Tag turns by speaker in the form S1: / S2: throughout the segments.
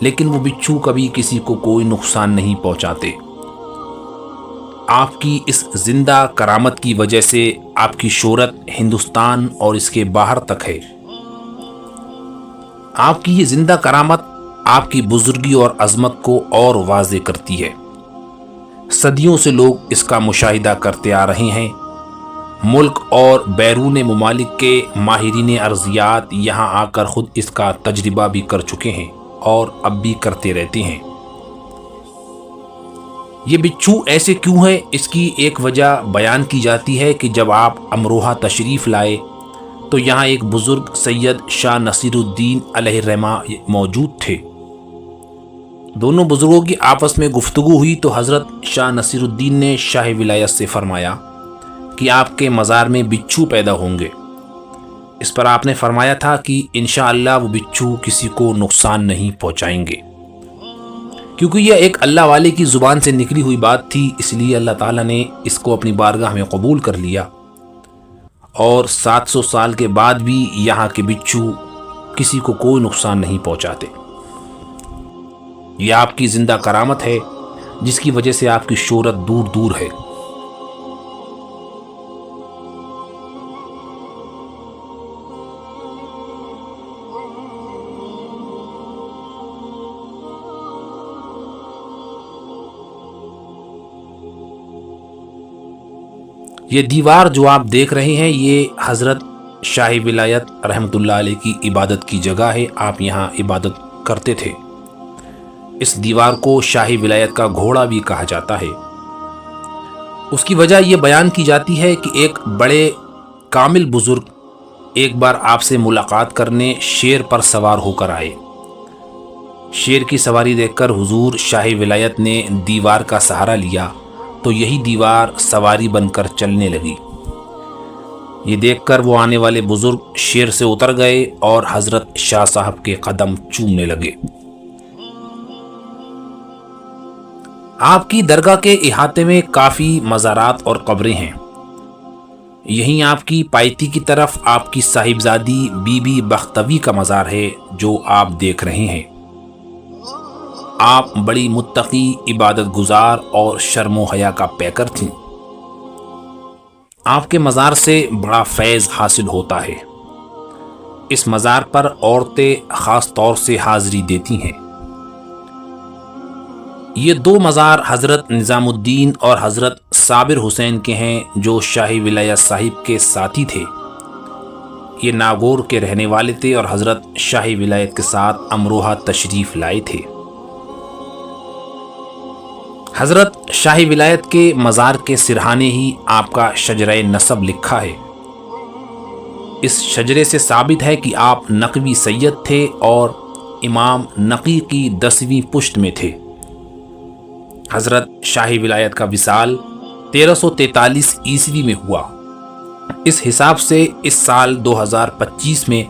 S1: لیکن وہ بچھو کبھی کسی کو کوئی نقصان نہیں پہنچاتے۔ آپ کی اس زندہ کرامت کی وجہ سے آپ کی شہرت ہندوستان اور اس کے باہر تک ہے۔ آپ کی یہ زندہ کرامت آپ کی بزرگی اور عظمت کو اور واضح کرتی ہے۔ صدیوں سے لوگ اس کا مشاہدہ کرتے آ رہے ہیں۔ ملک اور بیرون ممالک کے ماہرین ارضیات یہاں آ کر خود اس کا تجربہ بھی کر چکے ہیں اور اب بھی کرتے رہتے ہیں۔ یہ بچھو ایسے کیوں ہے، اس کی ایک وجہ بیان کی جاتی ہے کہ جب آپ امروہہ تشریف لائے تو یہاں ایک بزرگ سید شاہ نصیر الدین علیہ الرحمہ موجود تھے۔ دونوں بزرگوں کی آپس میں گفتگو ہوئی تو حضرت شاہ نصیر الدین نے شاہ ولایت سے فرمایا کہ آپ کے مزار میں بچھو پیدا ہوں گے۔ اس پر آپ نے فرمایا تھا کہ انشاءاللہ وہ بچھو کسی کو نقصان نہیں پہنچائیں گے۔ کیونکہ یہ ایک اللہ والے کی زبان سے نکلی ہوئی بات تھی، اس لیے اللہ تعالیٰ نے اس کو اپنی بارگاہ میں قبول کر لیا، اور 700 سال کے بعد بھی یہاں کے بچھو کسی کو کوئی نقصان نہیں پہنچاتے۔ یہ آپ کی زندہ کرامت ہے جس کی وجہ سے آپ کی شہرت دور دور ہے۔ یہ دیوار جو آپ دیکھ رہے ہیں یہ حضرت شاہ ولایت رحمۃ اللہ علیہ کی عبادت کی جگہ ہے۔ آپ یہاں عبادت کرتے تھے۔ اس دیوار کو شاہ ولایت کا گھوڑا بھی کہا جاتا ہے۔ اس کی وجہ یہ بیان کی جاتی ہے کہ ایک بڑے کامل بزرگ ایک بار آپ سے ملاقات کرنے شیر پر سوار ہو کر آئے۔ شیر کی سواری دیکھ کر حضور شاہ ولایت نے دیوار کا سہارا لیا تو یہی دیوار سواری بن کر چلنے لگی۔ یہ دیکھ کر وہ آنے والے بزرگ شیر سے اتر گئے اور حضرت شاہ صاحب کے قدم چومنے لگے۔ آپ کی درگاہ کے احاطے میں کافی مزارات اور قبریں ہیں۔ یہیں آپ کی پائتی کی طرف آپ کی صاحبزادی بی بی بختوی کا مزار ہے جو آپ دیکھ رہے ہیں۔ آپ بڑی متقی، عبادت گزار اور شرم و حیا کا پیکر تھیں۔ آپ کے مزار سے بڑا فیض حاصل ہوتا ہے۔ اس مزار پر عورتیں خاص طور سے حاضری دیتی ہیں۔ یہ دو مزار حضرت نظام الدین اور حضرت صابر حسین کے ہیں جو شاہ ولایت صاحب کے ساتھی تھے۔ یہ ناگور کے رہنے والے تھے اور حضرت شاہ ولایت کے ساتھ امروہہ تشریف لائے تھے۔ حضرت شاہ ولایت کے مزار کے سرہانے ہی آپ کا شجرہ نسب لکھا ہے۔ اس شجرے سے ثابت ہے کہ آپ نقوی سید تھے اور امام نقی کی 10ویں پشت میں تھے۔ حضرت شاہ ولایت کا وصال 1343 عیسوی میں ہوا۔ اس حساب سے اس سال 2025 میں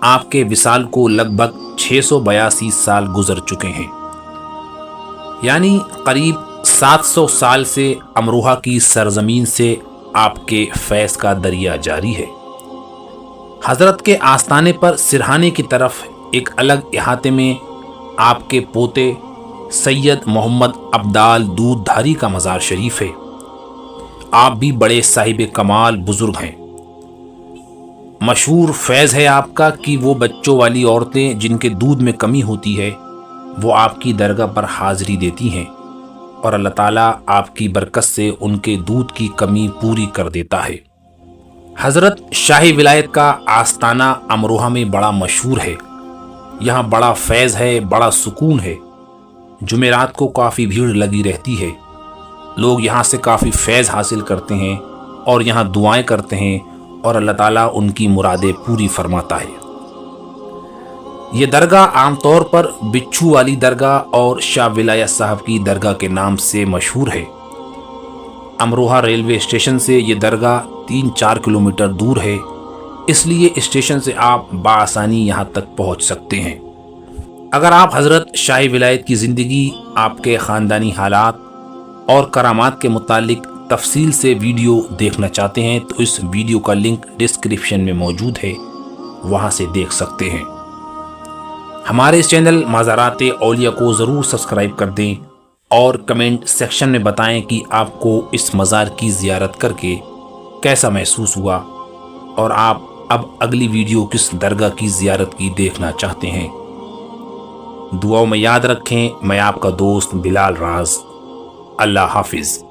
S1: آپ کے وصال کو لگ بھگ 682 سال گزر چکے ہیں، یعنی قریب 700 سال سے امروہہ کی سرزمین سے آپ کے فیض کا دریا جاری ہے۔ حضرت کے آستانے پر سرہانے کی طرف ایک الگ احاطے میں آپ کے پوتے سید محمد ابدال دودھ دھاری کا مزار شریف ہے۔ آپ بھی بڑے صاحب کمال بزرگ ہیں۔ مشہور فیض ہے آپ کا کہ وہ بچوں والی عورتیں جن کے دودھ میں کمی ہوتی ہے وہ آپ کی درگاہ پر حاضری دیتی ہیں اور اللہ تعالیٰ آپ کی برکت سے ان کے دودھ کی کمی پوری کر دیتا ہے۔ حضرت شاہ ولایت کا آستانہ امروہہ میں بڑا مشہور ہے۔ یہاں بڑا فیض ہے، بڑا سکون ہے۔ جمعرات کو کافی بھیڑ لگی رہتی ہے۔ لوگ یہاں سے کافی فیض حاصل کرتے ہیں اور یہاں دعائیں کرتے ہیں اور اللہ تعالیٰ ان کی مرادیں پوری فرماتا ہے۔ یہ درگاہ عام طور پر بچھو والی درگاہ اور شاہ ولایت صاحب کی درگاہ کے نام سے مشہور ہے۔ امروہہ ریلوے اسٹیشن سے یہ درگاہ 3-4 کلومیٹر دور ہے، اس لیے اسٹیشن سے آپ بآسانی یہاں تک پہنچ سکتے ہیں۔ اگر آپ حضرت شاہ ولایت کی زندگی، آپ کے خاندانی حالات اور کرامات کے متعلق تفصیل سے ویڈیو دیکھنا چاہتے ہیں تو اس ویڈیو کا لنک ڈسکرپشن میں موجود ہے، وہاں سے دیکھ سکتے ہیں۔ ہمارے اس چینل مزارات اولیاء کو ضرور سبسکرائب کر دیں اور کمنٹ سیکشن میں بتائیں کہ آپ کو اس مزار کی زیارت کر کے کیسا محسوس ہوا اور آپ اب اگلی ویڈیو کس درگاہ کی زیارت کی دیکھنا چاہتے ہیں۔ دعاؤں میں یاد رکھیں، میں آپ کا دوست بلال راز۔ اللہ حافظ۔